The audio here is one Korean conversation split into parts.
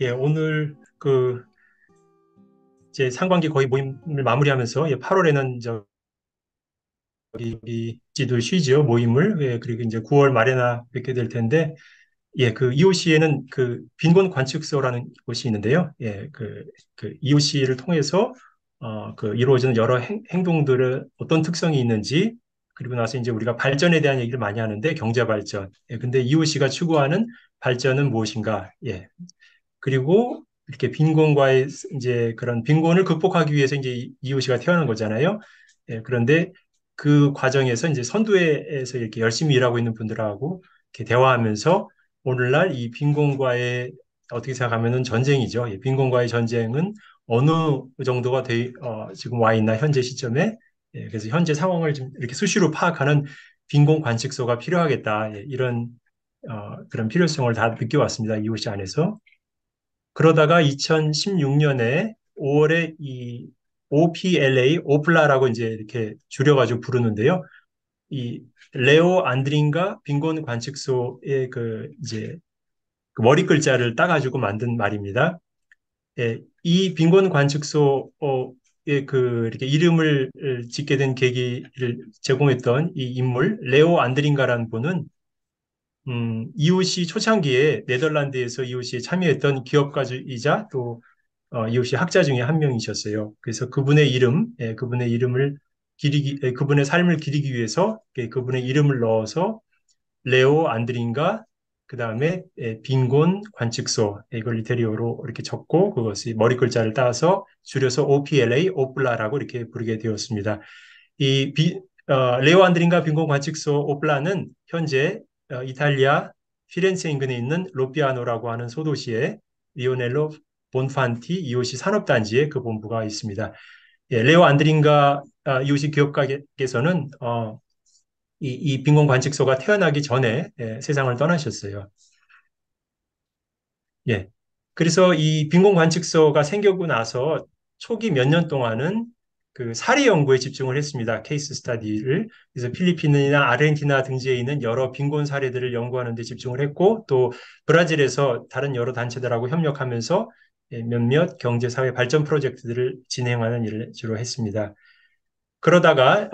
오늘 이제 상반기 거의 모임을 마무리하면서 8월에는 지도 쉬죠, 모임을. 그리고 이제 9월 말에나 뵙게 될 텐데, 그 EOC에는 그 빈곤 관측소라는 곳이 있는데요. 그 EOC를 통해서 이루어지는 여러 행동들의 어떤 특성이 있는지, 그리고 나서 이제 우리가 발전에 대한 얘기를 많이 하는데 경제 발전. 근데 EOC가 추구하는 발전은 무엇인가? 그리고 이렇게 빈곤과의 이제 그런 빈곤을 극복하기 위해서 이제 이효시가 태어난 거잖아요. 그런데 그 과정에서 이제 선두에서 이렇게 열심히 일하고 있는 분들하고 이렇게 대화하면서 오늘날 이 빈곤과의 어떻게 생각하면은 전쟁이죠. 빈곤과의 전쟁은 어느 정도가 지금 와 있나 현재 시점에. 그래서 현재 상황을 좀 이렇게 수시로 파악하는 빈곤 관측소가 필요하겠다. 이런 그런 필요성을 다 느껴왔습니다. 이효시 안에서. 그러다가 2016년에 5월에 이 OPLA, 오플라라고 이제 이렇게 줄여가지고 부르는데요. 이 레오 안드린가 빈곤 관측소의 이제 그 머리 글자를 따가지고 만든 말입니다. 이 빈곤 관측소의 이렇게 이름을 짓게 된 계기를 제공했던 이 인물, 레오 안드린가라는 분은 EOC 초창기에 네덜란드에서 EOC에 참여했던 기업가이자 또 EOC 학자 중에 한 명이셨어요. 그래서 그분의 이름을 그분의 삶을 기리기 위해서 그분의 이름을 넣어서 레오 안드린가 그 다음에 빈곤 관측소 이걸 이태리어로 이렇게 적고 그것이 머리 글자를 따서 줄여서 OPLA 오플라라고 이렇게 부르게 되었습니다. 이 레오 안드린가 빈곤 관측소 오플라는 현재 이탈리아 피렌체 인근에 있는 로피아노라고 하는 소도시에 리오넬로 본판티 이오시 산업단지에 그 본부가 있습니다. 레오 안드린가 이오시 기업가께서는 이 빈곤 관측소가 태어나기 전에 세상을 떠나셨어요. 예. 그래서 이 빈곤 관측소가 생기고 나서 초기 몇 년 동안은 그 사례 연구에 집중을 했습니다. 케이스 스타디를. 그래서 필리핀이나 아르헨티나 등지에 있는 여러 빈곤 사례들을 연구하는 데 집중을 했고 또 브라질에서 다른 여러 단체들하고 협력하면서 몇몇 경제 사회 발전 프로젝트들을 진행하는 일을 주로 했습니다. 그러다가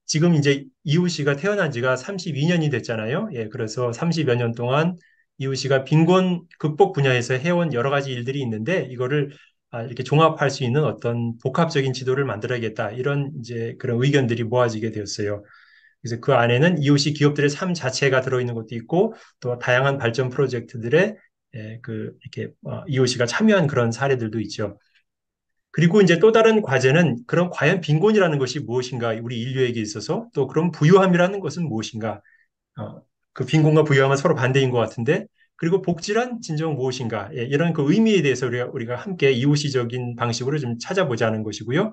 지금 이제 이우 씨가 태어난 지가 32년이 됐잖아요. 그래서 30여 년 동안 이우 씨가 빈곤 극복 분야에서 해온 여러 가지 일들이 있는데 이거를 이렇게 종합할 수 있는 어떤 복합적인 지도를 만들어야겠다. 이런 이제 그런 의견들이 모아지게 되었어요. 그래서 그 안에는 이웃이 기업들의 삶 자체가 들어있는 것도 있고 또 다양한 발전 프로젝트들의 이렇게 이웃이가 참여한 그런 사례들도 있죠. 그리고 이제 또 다른 과제는 그럼 과연 빈곤이라는 것이 무엇인가, 우리 인류에게 있어서 또 그럼 부유함이라는 것은 무엇인가, 어, 그 빈곤과 부유함은 서로 반대인 것 같은데, 그리고 복지란 진정 무엇인가, 이런 그 의미에 대해서 우리가 함께 이웃시적인 방식으로 좀 찾아보자는 것이고요.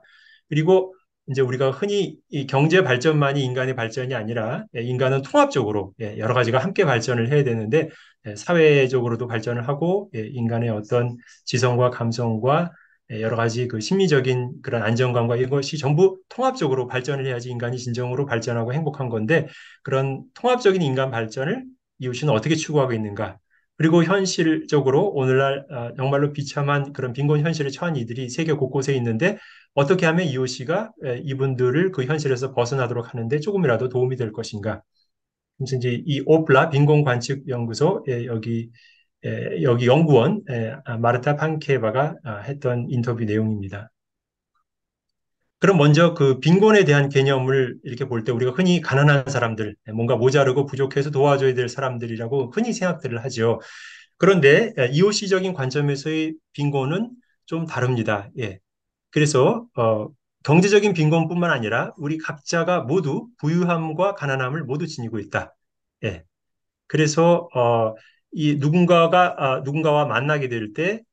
그리고 이제 우리가 흔히 이 경제 발전만이 인간의 발전이 아니라 인간은 통합적으로 여러 가지가 함께 발전을 해야 되는데 사회적으로도 발전을 하고 인간의 어떤 지성과 감성과 여러 가지 그 심리적인 그런 안정감과 이것이 전부 통합적으로 발전을 해야지 인간이 진정으로 발전하고 행복한 건데 그런 통합적인 인간 발전을 이웃은 어떻게 추구하고 있는가? 그리고 현실적으로 오늘날 정말로 비참한 그런 빈곤 현실에 처한 이들이 세계 곳곳에 있는데 어떻게 하면 이웃이가 이분들을 그 현실에서 벗어나도록 하는데 조금이라도 도움이 될 것인가? 그래서 이제 이 오플라 빈곤 관측 연구소 여기 연구원 마르타 판케바가 했던 인터뷰 내용입니다. 그럼 먼저 그 빈곤에 대한 개념을 이렇게 볼 때 우리가 흔히 가난한 사람들, 뭔가 모자르고 부족해서 도와줘야 될 사람들이라고 흔히 생각들을 하죠. 그런데 이오시적인 관점에서의 빈곤은 좀 다릅니다. 그래서 경제적인 빈곤뿐만 아니라 우리 각자가 모두 부유함과 가난함을 모두 지니고 있다. 예. 그래서 이 누군가와 만나게 될 때,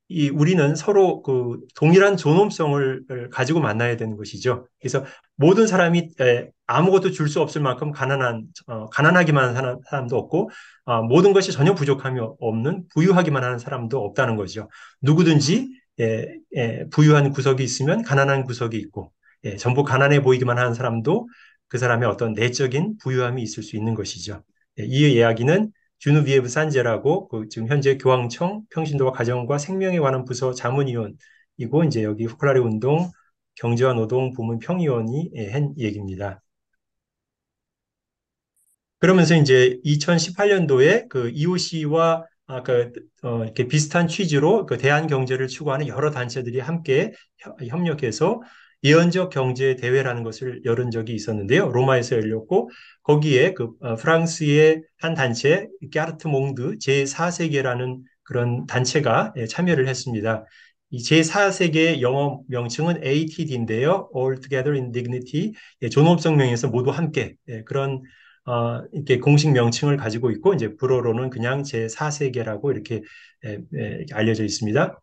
이 우리는 서로 그 동일한 존엄성을 가지고 만나야 되는 것이죠. 그래서 모든 사람이 아무것도 줄 수 없을 만큼 가난하기만 하는 사람도 없고, 모든 것이 전혀 부족함이 없는 부유하기만 하는 사람도 없다는 거죠. 누구든지 부유한 구석이 있으면 가난한 구석이 있고, 전부 가난해 보이기만 하는 사람도 그 사람의 어떤 내적인 부유함이 있을 수 있는 것이죠. 이 이야기는 주누비에브 산제라고 그 지금 현재 교황청 평신도와 가정과 생명에 관한 부서 자문위원이고 이제 여기 후쿠라리 운동 경제와 노동 부문 평의원이 한 얘기입니다. 그러면서 이제 2018년도에 그 EOC와 이렇게 비슷한 취지로 그 대한 경제를 추구하는 여러 단체들이 함께 협력해서 예언적 경제 대회라는 것을 열은 적이 있었는데요. 로마에서 열렸고 거기에 프랑스의 한 단체 까르트 몽드 제4세계라는 그런 단체가 참여를 했습니다. 이 제4세계의 영어 명칭은 ATD인데요. All Together in Dignity, 존엄성 명에서 모두 함께 그런 이렇게 공식 명칭을 가지고 있고, 이제 불어로는 그냥 제4세계라고 이렇게 알려져 있습니다.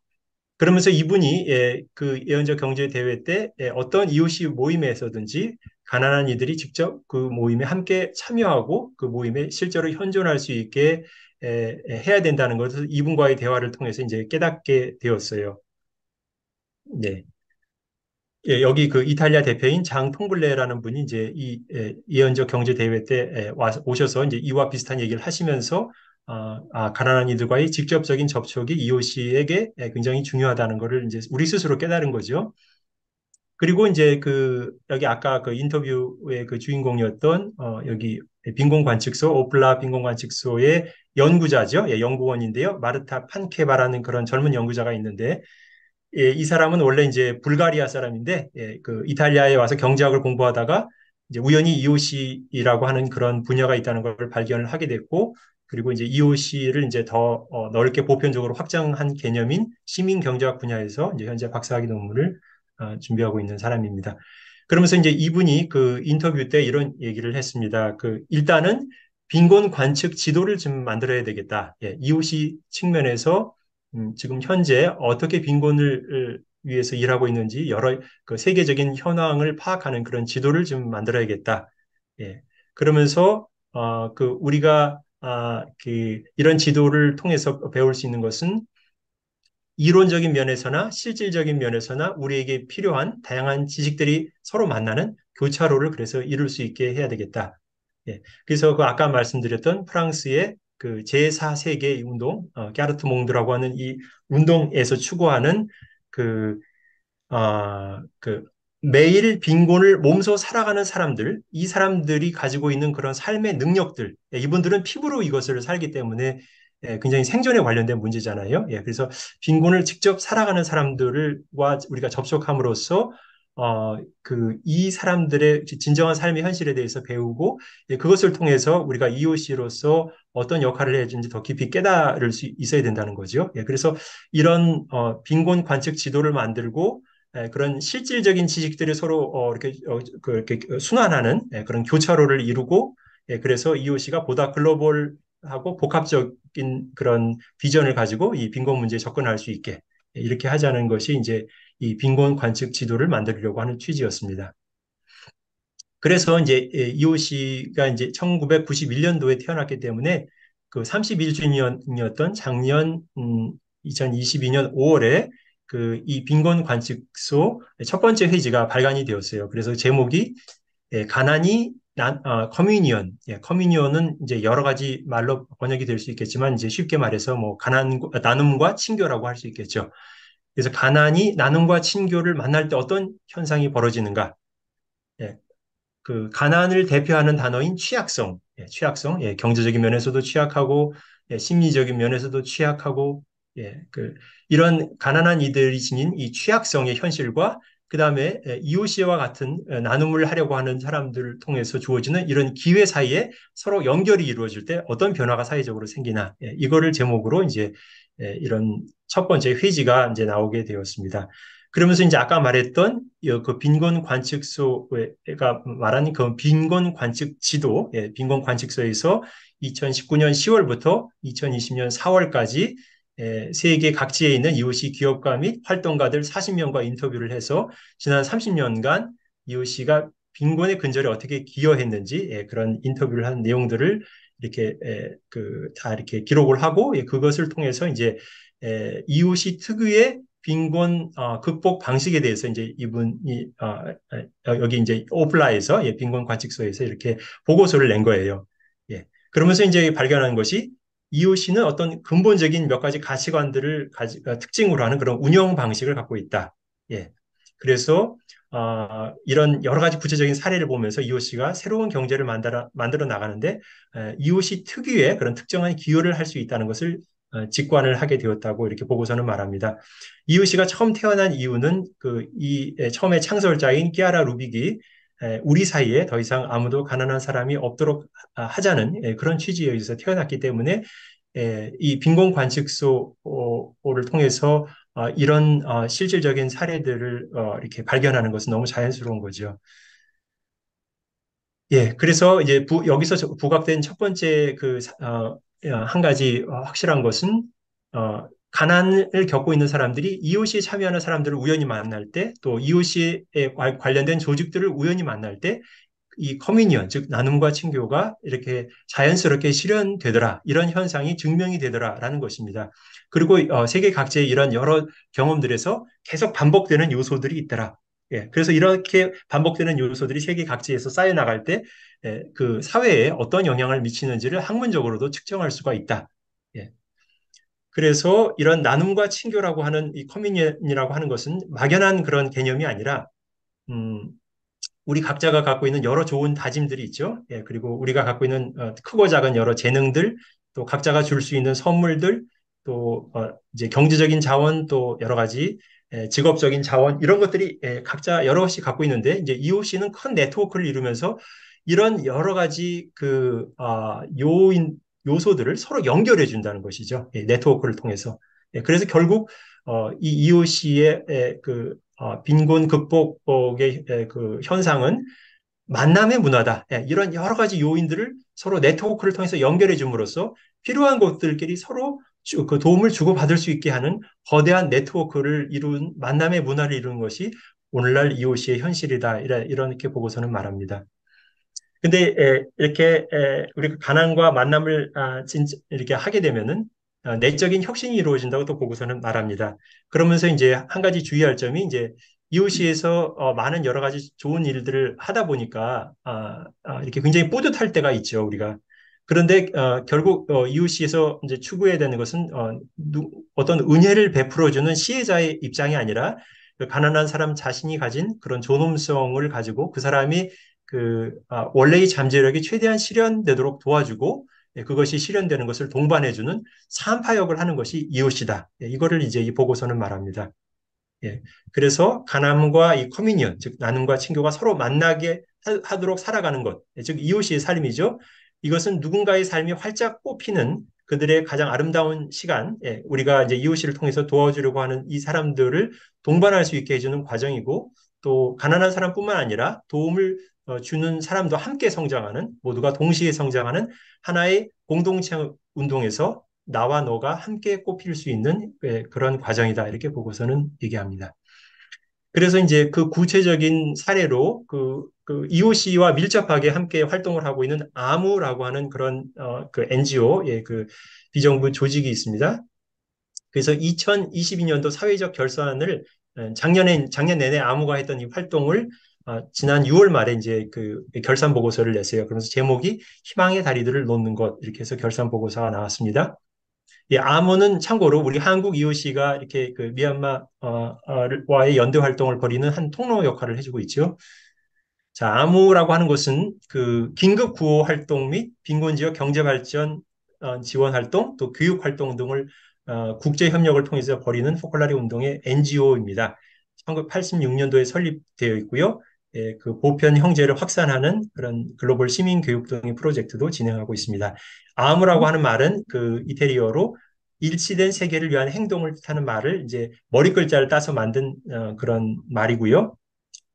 그러면서 이분이 그 예언적 경제 대회 때 어떤 EOC 모임에서든지 가난한 이들이 직접 그 모임에 함께 참여하고 그 모임에 실제로 현존할 수 있게 해야 된다는 것을 이분과의 대화를 통해서 이제 깨닫게 되었어요. 네. 예, 여기 그 이탈리아 대표인 장 통블레라는 분이 이제 이 예언적 경제 대회 때 오셔서 이제 이와 비슷한 얘기를 하시면서 가난한 이들과의 직접적인 접촉이 EOC에게 굉장히 중요하다는 것을 이제 우리 스스로 깨달은 거죠. 그리고 이제 여기 아까 그 인터뷰의 그 주인공이었던 여기 빈곤관측소 오플라 빈곤관측소의 연구자죠. 예, 연구원인데요. 마르타 판케바라는 그런 젊은 연구자가 있는데 예, 이 사람은 원래 이제 불가리아 사람인데, 예, 그 이탈리아에 와서 경제학을 공부하다가 이제 우연히 EOC라고 하는 그런 분야가 있다는 걸 발견을 하게 됐고, 그리고 이제 EOC를 이제 더 넓게 보편적으로 확장한 개념인 시민 경제학 분야에서 이제 현재 박사학위 논문을 준비하고 있는 사람입니다. 그러면서 이제 이분이 그 인터뷰 때 이런 얘기를 했습니다. 일단은 빈곤 관측 지도를 좀 만들어야 되겠다. 예, EOC 측면에서 지금 현재 어떻게 빈곤을 위해서 일하고 있는지 여러 그 세계적인 현황을 파악하는 그런 지도를 좀 만들어야겠다. 예. 그러면서 우리가 이런 지도를 통해서 배울 수 있는 것은 이론적인 면에서나 실질적인 면에서나 우리에게 필요한 다양한 지식들이 서로 만나는 교차로를 그래서 이룰 수 있게 해야 되겠다. 예. 그래서 그 아까 말씀드렸던 프랑스의 그 제4세계 운동, 까르트 몽드라고 하는 이 운동에서 추구하는 그 그 매일 빈곤을 몸소 살아가는 사람들, 이 사람들이 가지고 있는 그런 삶의 능력들, 예, 이분들은 피부로 이것을 살기 때문에 굉장히 생존에 관련된 문제잖아요. 예, 그래서 빈곤을 직접 살아가는 사람들과 우리가 접촉함으로써 이 사람들의 진정한 삶의 현실에 대해서 배우고 예, 그것을 통해서 우리가 EOC로서 어떤 역할을 해야되는지 더 깊이 깨달을 수 있어야 된다는 거죠. 예, 그래서 이런 빈곤 관측 지도를 만들고 그런 실질적인 지식들이 서로 이렇게 순환하는 그런 교차로를 이루고 그래서 EOC가 보다 글로벌하고 복합적인 그런 비전을 가지고 이 빈곤 문제에 접근할 수 있게 이렇게 하자는 것이 이제 이 빈곤 관측 지도를 만들려고 하는 취지였습니다. 그래서 이제 EOC가 이제 1991년도에 태어났기 때문에 그 31주년이었던 작년 2022년 5월에 이 빈곤 관측소 첫 번째 회지가 발간이 되었어요. 그래서 제목이 가난이 커뮤니언, 커뮤니언은 이제 여러 가지 말로 번역이 될 수 있겠지만 이제 쉽게 말해서 뭐 나눔과 친교라고 할 수 있겠죠. 그래서 가난이 나눔과 친교를 만날 때 어떤 현상이 벌어지는가? 예, 그 가난을 대표하는 단어인 취약성, 취약성, 경제적인 면에서도 취약하고, 심리적인 면에서도 취약하고, 이런 가난한 이들이 지닌 이 취약성의 현실과 그 다음에 이웃시와 같은 나눔을 하려고 하는 사람들을 통해서 주어지는 이런 기회 사이에 서로 연결이 이루어질 때 어떤 변화가 사회적으로 생기나, 이거를 제목으로 이제 이런 첫 번째 회지가 이제 나오게 되었습니다. 그러면서 이제 아까 말했던 그 빈곤 관측소가 말하는 그 빈곤 관측 지도, 빈곤 관측소에서 2019년 10월부터 2020년 4월까지 세계 각지에 있는 EOC 기업가 및 활동가들 40명과 인터뷰를 해서 지난 30년간 EOC가 빈곤의 근절에 어떻게 기여했는지 그런 인터뷰를 한 내용들을 이렇게 다 이렇게 기록을 하고 그것을 통해서 이제 EOC 특유의 빈곤 극복 방식에 대해서 이제 이분이 여기 이제 오플라에서 빈곤 관측소에서 이렇게 보고서를 낸 거예요. 예. 그러면서 이제 발견한 것이 EOC는 어떤 근본적인 몇 가지 가치관들을 특징으로 하는 그런 운영 방식을 갖고 있다. 예. 그래서 이런 여러 가지 구체적인 사례를 보면서 EOC가 새로운 경제를 만들어 나가는데 EOC 특유의 그런 특정한 기여를 할 수 있다는 것을 직관을 하게 되었다고 이렇게 보고서는 말합니다. EOC가 처음 태어난 이유는 처음에 창설자인 끼아라 루빅이 우리 사이에 더 이상 아무도 가난한 사람이 없도록 하자는 그런 취지에 의해서 태어났기 때문에 이 빈곤 관측소를 통해서 이런 실질적인 사례들을 이렇게 발견하는 것은 너무 자연스러운 거죠. 예, 그래서 이제 여기서 부각된 첫 번째 한 가지 확실한 것은 가난을 겪고 있는 사람들이 EOC에 참여하는 사람들을 우연히 만날 때, 또 EOC에 관련된 조직들을 우연히 만날 때, 이 커뮤니언, 즉 나눔과 친교가 이렇게 자연스럽게 실현되더라. 이런 현상이 증명이 되더라라는 것입니다. 그리고 세계 각지의 이런 여러 경험들에서 계속 반복되는 요소들이 있더라. 예, 그래서 이렇게 반복되는 요소들이 세계 각지에서 쌓여 나갈 때, 그 사회에 어떤 영향을 미치는지를 학문적으로도 측정할 수가 있다. 예. 그래서 이런 나눔과 친교라고 하는 이 커뮤니언이라고 하는 것은 막연한 그런 개념이 아니라, 음, 우리 각자가 갖고 있는 여러 좋은 다짐들이 있죠. 예, 그리고 우리가 갖고 있는 크고 작은 여러 재능들, 또 각자가 줄 수 있는 선물들, 또 이제 경제적인 자원, 또 여러 가지 직업적인 자원 이런 것들이 각자 여러 것이 갖고 있는데 이제 EOC는 큰 네트워크를 이루면서 이런 여러 가지 요소들을 서로 연결해 준다는 것이죠. 예, 네트워크를 통해서. 예, 그래서 결국 이 EOC의 빈곤 극복의 그 현상은 만남의 문화다. 예, 이런 여러 가지 요인들을 서로 네트워크를 통해서 연결해 줌으로써 필요한 것들끼리 서로 그 도움을 주고받을 수 있게 하는 거대한 네트워크를 이룬 만남의 문화를 이루는 것이 오늘날 EOC의 현실이다. 이렇게 보고서는 말합니다. 근데 이렇게 우리가 가난과 만남을 이렇게 하게 되면은 내적인 혁신이 이루어진다고 또 보고서는 말합니다. 그러면서 이제 한 가지 주의할 점이 이제 이웃시에서 많은 여러 가지 좋은 일들을 하다 보니까 이렇게 굉장히 뿌듯할 때가 있죠, 우리가. 그런데 결국 이웃시에서 이제 추구해야 되는 것은 어떤 은혜를 베풀어주는 시혜자의 입장이 아니라 그 가난한 사람 자신이 가진 그런 존엄성을 가지고 그 사람이 원래의 잠재력이 최대한 실현되도록 도와주고 그것이 실현되는 것을 동반해주는 산파역을 하는 것이 이웃이다. 이거를 이제 이 보고서는 말합니다. 예. 그래서 가남과 이 커뮤니언, 즉 나눔과 친교가 서로 만나게 하도록 살아가는 것, 즉 이웃의 삶이죠. 이것은 누군가의 삶이 활짝 꽃피는 그들의 가장 아름다운 시간, 우리가 이제 이웃을 통해서 도와주려고 하는 이 사람들을 동반할 수 있게 해주는 과정이고, 또 가난한 사람뿐만 아니라 도움을 주는 사람도 함께 성장하는, 모두가 동시에 성장하는 하나의 공동체 운동에서 나와 너가 함께 꽃필 수 있는 그런 과정이다. 이렇게 보고서는 얘기합니다. 그래서 이제 그 구체적인 사례로 EOC와 밀접하게 함께 활동을 하고 있는 아무라고 하는 그런 그 NGO, 그 비정부 조직이 있습니다. 그래서 2022년도 사회적 결산을 작년 내내 아무가 했던 이 활동을 지난 6월 말에 이제 그 결산 보고서를 냈어요. 그러면서 제목이 희망의 다리들을 놓는 것 이렇게 해서 결산 보고서가 나왔습니다. 예, 암호는 참고로 우리 한국 EOC가 이렇게 그 미얀마와의 연대 활동을 벌이는 한 통로 역할을 해주고 있죠. 자, 암호라고 하는 것은 그 긴급 구호 활동 및 빈곤 지역 경제 발전 지원 활동, 또 교육 활동 등을 국제 협력을 통해서 벌이는 포컬라리 운동의 NGO입니다. 1986년도에 설립되어 있고요. 예, 그 보편 형제를 확산하는 그런 글로벌 시민 교육 등의 프로젝트도 진행하고 있습니다. 아무라고 하는 말은 그 이태리어로 일치된 세계를 위한 행동을 뜻하는 말을 이제 머리 글자를 따서 만든 그런 말이고요.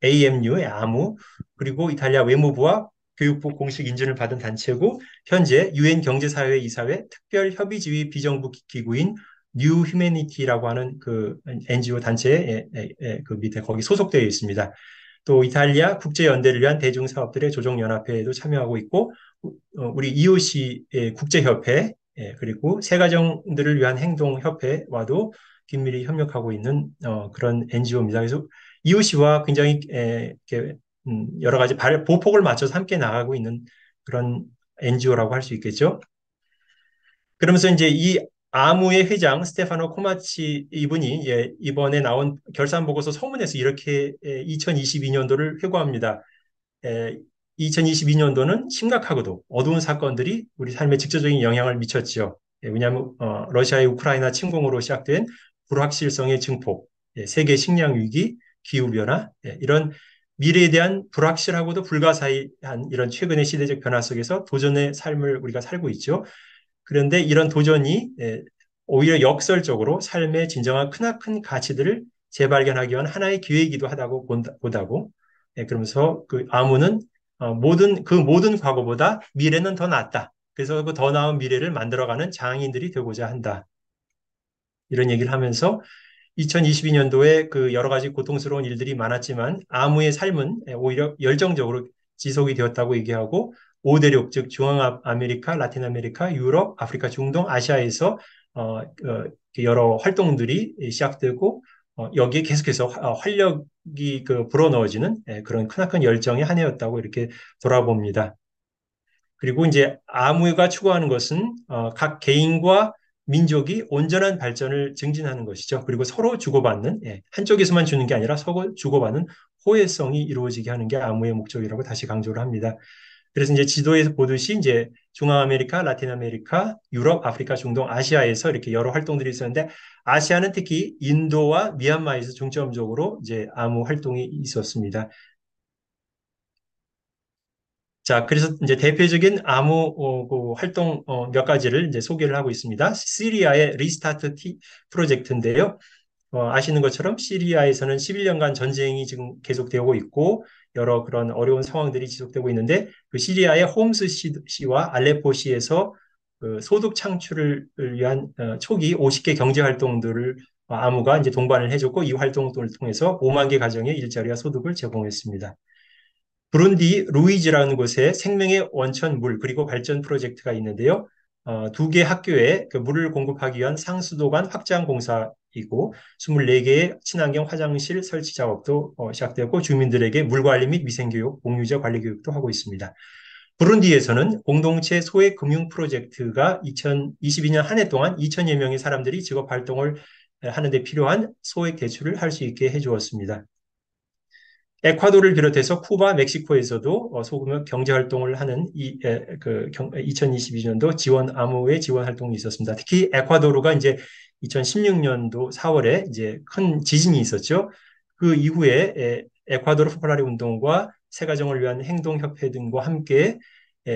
AMU의 아무, 그리고 이탈리아 외무부와 교육부 공식 인증을 받은 단체고 현재 유엔 경제사회 이사회 특별 협의지휘 비정부 기구인 뉴 휴메니티라고 하는 그 NGO 단체에 그 밑에 거기 소속되어 있습니다. 또 이탈리아 국제연대를 위한 대중사업들의 조정연합회에도 참여하고 있고 우리 EOC 국제협회 그리고 새가정들을 위한 행동협회와도 긴밀히 협력하고 있는 그런 NGO입니다. 그래서 EOC와 굉장히 이렇게 여러 가지 보폭을 맞춰서 함께 나가고 있는 그런 NGO라고 할 수 있겠죠. 그러면서 이제 이 아무의 회장 스테파노 코마치 이분이 이번에 나온 결산 보고서 서문에서 이렇게 2022년도를 회고합니다. 2022년도는 심각하고도 어두운 사건들이 우리 삶에 직접적인 영향을 미쳤지요. 왜냐하면 러시아의 우크라이나 침공으로 시작된 불확실성의 증폭, 세계 식량 위기, 기후 변화, 이런 미래에 대한 불확실하고도 불가사의한 이런 최근의 시대적 변화 속에서 도전의 삶을 우리가 살고 있죠. 그런데 이런 도전이 오히려 역설적으로 삶의 진정한 크나큰 가치들을 재발견하기 위한 하나의 기회이기도 하다고 보다고. 그러면서 그 아무는 그 모든 과거보다 미래는 더 낫다. 그래서 그 더 나은 미래를 만들어가는 장인들이 되고자 한다. 이런 얘기를 하면서 2022년도에 그 여러 가지 고통스러운 일들이 많았지만 아무의 삶은 오히려 열정적으로 지속이 되었다고 얘기하고 5대륙, 즉 중앙아메리카, 라틴 아메리카, 유럽, 아프리카, 중동, 아시아에서 여러 활동들이 시작되고 여기에 계속해서 활력이 그 불어넣어지는 그런 크나큰 열정의 한 해였다고 이렇게 돌아봅니다. 그리고 이제 아무가 추구하는 것은 각 개인과 민족이 온전한 발전을 증진하는 것이죠. 그리고 서로 주고받는, 한쪽에서만 주는 게 아니라 서로 주고받는 호혜성이 이루어지게 하는 게 아무의 목적이라고 다시 강조를 합니다. 그래서 이제 지도에서 보듯이 이제 중앙아메리카, 라틴 아메리카, 유럽, 아프리카, 중동, 아시아에서 이렇게 여러 활동들이 있었는데 아시아는 특히 인도와 미얀마에서 중점적으로 이제 아무 활동이 있었습니다. 자, 그래서 이제 대표적인 암호 그 활동 몇 가지를 이제 소개를 하고 있습니다. 시리아의 리스타트 프로젝트인데요. 아시는 것처럼 시리아에서는 11년간 전쟁이 지금 계속되고 있고 여러 그런 어려운 상황들이 지속되고 있는데 그 시리아의 홈스 시와 알레포 시에서 그 소득 창출을 위한 초기 50개 경제 활동들을 아무가 이제 동반을 해줬고 이 활동을 통해서 5만 개 가정의 일자리와 소득을 제공했습니다. 부룬디 루이지라는 곳에 생명의 원천 물 그리고 발전 프로젝트가 있는데요. 두 개 학교에 그 물을 공급하기 위한 상수도관 확장 공사이고 24개의 친환경 화장실 설치 작업도 시작되었고 주민들에게 물 관리 및 위생교육, 공유제 관리 교육도 하고 있습니다. 부룬디에서는 공동체 소액 금융 프로젝트가 2022년 한 해 동안 2천여 명의 사람들이 직업 활동을 하는 데 필요한 소액 대출을 할 수 있게 해주었습니다. 에콰도르를 비롯해서 쿠바, 멕시코에서도 소규모 경제 활동을 하는 2022년도 암호의 지원 활동이 있었습니다. 특히 에콰도르가 이제 2016년도 4월에 이제 큰 지진이 있었죠. 그 이후에 에콰도르 포퓰라리 운동과 새가정을 위한 행동협회 등과 함께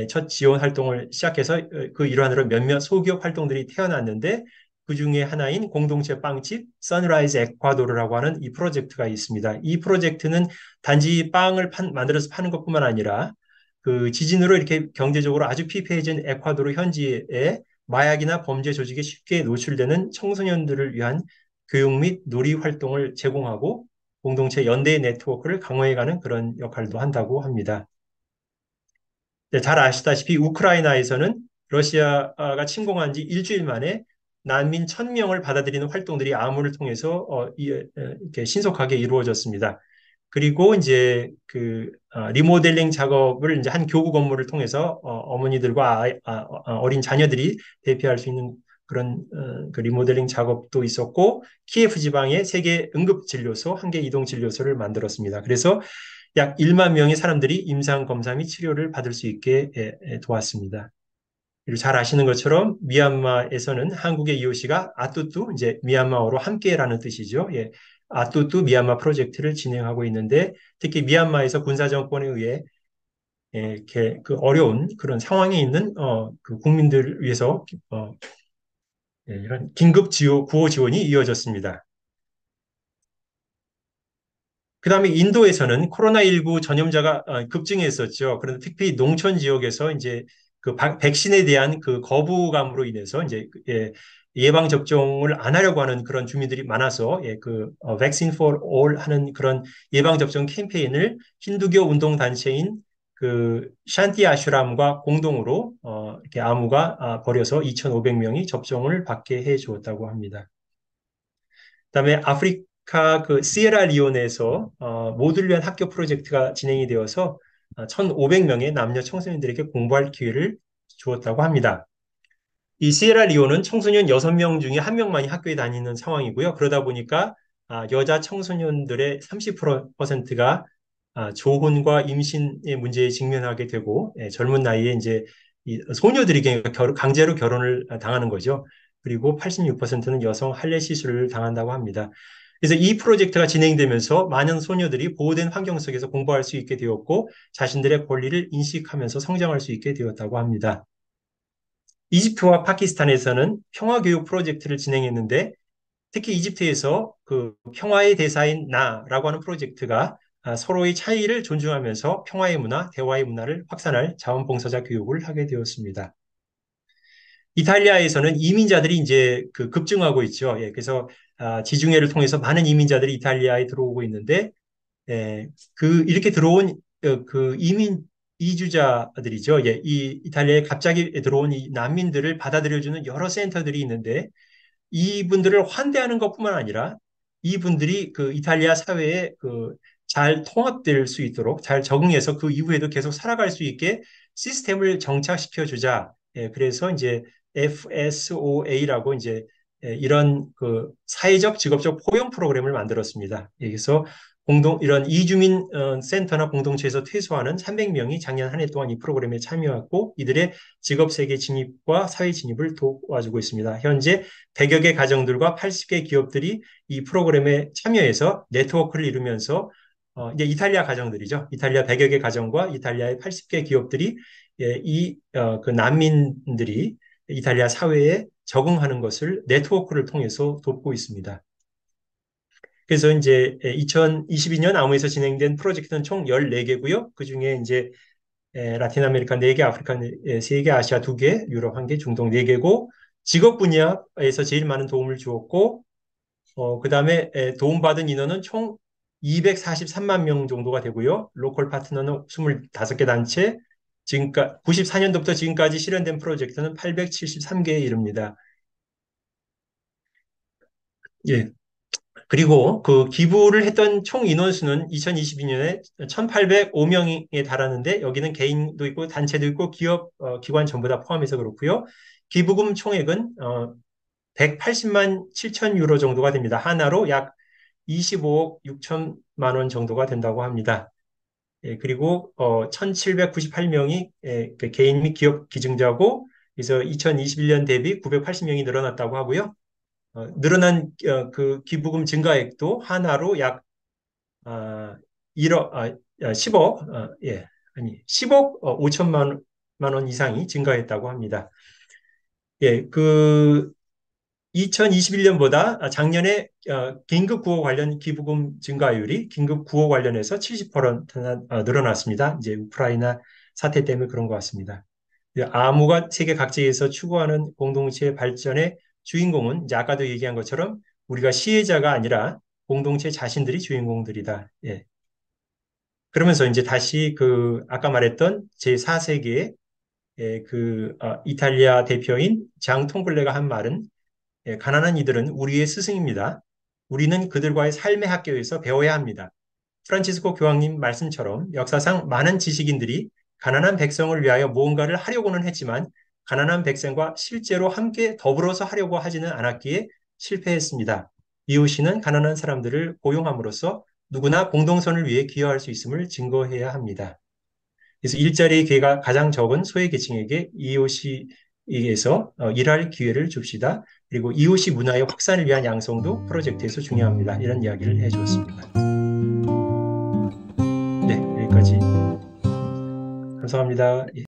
첫 지원 활동을 시작해서 그 일환으로 몇몇 소기업 활동들이 태어났는데 그 중에 하나인 공동체 빵집 선라이즈 에콰도르라고 하는 이 프로젝트가 있습니다. 이 프로젝트는 단지 빵을 만들어서 파는 것뿐만 아니라 그 지진으로 이렇게 경제적으로 아주 피폐해진 에콰도르 현지에 마약이나 범죄 조직에 쉽게 노출되는 청소년들을 위한 교육 및 놀이 활동을 제공하고 공동체 연대 네트워크를 강화해가는 그런 역할도 한다고 합니다. 네, 잘 아시다시피 우크라이나에서는 러시아가 침공한 지 일주일 만에 난민 1,000명을 받아들이는 활동들이 아무를 통해서 이렇게 신속하게 이루어졌습니다. 그리고 이제 그 리모델링 작업을 이제 한 교구 건물을 통해서 어머니들과 어린 자녀들이 대피할 수 있는 그런 그 리모델링 작업도 있었고 키예프 지방에 세계 응급진료소, 한 개 이동진료소를 만들었습니다. 그래서 약 1만 명의 사람들이 임상 검사 및 치료를 받을 수 있게 도왔습니다. 그리고 잘 아시는 것처럼 미얀마에서는 한국의 이오시가 아뚜뚜 이제 미얀마어로 함께라는 뜻이죠. 아뚜뚜 미얀마 프로젝트를 진행하고 있는데 특히 미얀마에서 군사 정권에 의해 이렇게 그 어려운 그런 상황에 있는 그 국민들을 위해서 이런 긴급 구호 지원이 이어졌습니다. 그다음에 인도에서는 코로나19 전염자가 급증했었죠. 그런데 특히 농촌 지역에서 이제 그 백신에 대한 그 거부감으로 인해서 이제 예방 접종을 안 하려고 하는 그런 주민들이 많아서 그 Vaccine for All 하는 그런 예방 접종 캠페인을 힌두교 운동 단체인 그 샨티 아슈람과 공동으로 이렇게 아무가 벌여서 2,500명이 접종을 받게 해 주었다고 합니다. 그다음에 아프리카 그 시에라리온에서 모두를 위한 학교 프로젝트가 진행이 되어서 1,500명의 남녀 청소년들에게 공부할 기회를 주었다고 합니다. 이 시에라리온은 청소년 6명 중에 1명만이 학교에 다니는 상황이고요. 그러다 보니까 여자 청소년들의 30%가 조혼과 임신의 문제에 직면하게 되고 젊은 나이에 이제 이 소녀들이 강제로 결혼을 당하는 거죠. 그리고 86%는 여성 할례 시술을 당한다고 합니다. 그래서 이 프로젝트가 진행되면서 많은 소녀들이 보호된 환경 속에서 공부할 수 있게 되었고 자신들의 권리를 인식하면서 성장할 수 있게 되었다고 합니다. 이집트와 파키스탄에서는 평화교육 프로젝트를 진행했는데 특히 이집트에서 그 평화의 대사인 나라고 하는 프로젝트가 서로의 차이를 존중하면서 평화의 문화, 대화의 문화를 확산할 자원봉사자 교육을 하게 되었습니다. 이탈리아에서는 이민자들이 이제 급증하고 있죠. 예, 그래서 지중해를 통해서 많은 이민자들이 이탈리아에 들어오고 있는데 이렇게 들어온 그 이주자들이죠. 예, 이 이탈리아에 갑자기 들어온 이 난민들을 받아들여주는 여러 센터들이 있는데 이분들을 환대하는 것뿐만 아니라 이분들이 그 이탈리아 사회에 잘 통합될 수 있도록 잘 적응해서 그 이후에도 계속 살아갈 수 있게 시스템을 정착시켜 주자. 예, 그래서 이제 FSOA라고 이제 이런 그 사회적 직업적 포용 프로그램을 만들었습니다. 그래서 이런 이주민 센터나 공동체에서 퇴소하는 300명이 작년 한 해 동안 이 프로그램에 참여했고 이들의 직업 세계 진입과 사회 진입을 도와주고 있습니다. 현재 100여 개 가정들과 80개 기업들이 이 프로그램에 참여해서 네트워크를 이루면서 이제 이탈리아 가정들이죠. 이탈리아 100여 개 가정과 이탈리아의 80개 기업들이 그 난민들이 이탈리아 사회에 적응하는 것을 네트워크를 통해서 돕고 있습니다. 그래서 이제 2022년 아무에서 진행된 프로젝트는 총 14개고요. 그중에 이제 라틴 아메리카 4개, 아프리카 3개, 아시아 2개, 유럽 1개, 중동 4개고 직업 분야에서 제일 많은 도움을 주었고 그다음에 도움받은 인원은 총 243만 명 정도가 되고요. 로컬 파트너는 25개 단체, 지금까지 94년도부터 지금까지 실현된 프로젝트는 873개에 이릅니다. 예. 그리고 그 기부를 했던 총 인원수는 2022년에 1,805명에 달하는데 여기는 개인도 있고 단체도 있고 기업, 기관 전부 다 포함해서 그렇고요. 기부금 총액은 180만 7천 유로 정도가 됩니다. 하나로 약 25억 6천만 원 정도가 된다고 합니다. 그리고 1,798명이 그 개인 및 기업 기증자고 그래서 2021년 대비 980명이 늘어났다고 하고요. 늘어난 그 기부금 증가액도 하나로 약 1억, 10억, 예, 아니 10억 5천만 원 이상이 증가했다고 합니다. 예, 그 2021년보다 작년에 긴급 구호 관련 기부금 증가율이 긴급 구호 관련해서 70%나 늘어났습니다. 이제 우크라이나 사태 때문에 그런 것 같습니다. 아무가 세계 각지에서 추구하는 공동체 발전의 주인공은 이제 아까도 얘기한 것처럼 우리가 시혜자가 아니라 공동체 자신들이 주인공들이다. 예. 그러면서 이제 다시 아까 말했던 제4세기의 이탈리아 대표인 장 통글레가 한 말은 가난한 이들은 우리의 스승입니다. 우리는 그들과의 삶의 학교에서 배워야 합니다. 프란치스코 교황님 말씀처럼 역사상 많은 지식인들이 가난한 백성을 위하여 무언가를 하려고는 했지만 가난한 백성과 실제로 함께 더불어서 하려고 하지는 않았기에 실패했습니다. 이웃이는 가난한 사람들을 고용함으로써 누구나 공동선을 위해 기여할 수 있음을 증거해야 합니다. 그래서 일자리의 기회가 가장 적은 소외계층에게 이웃이에서 일할 기회를 줍시다. 그리고 이웃이 문화의 확산을 위한 양성도 프로젝트에서 중요합니다. 이런 이야기를 해주었습니다. 네, 여기까지. 감사합니다.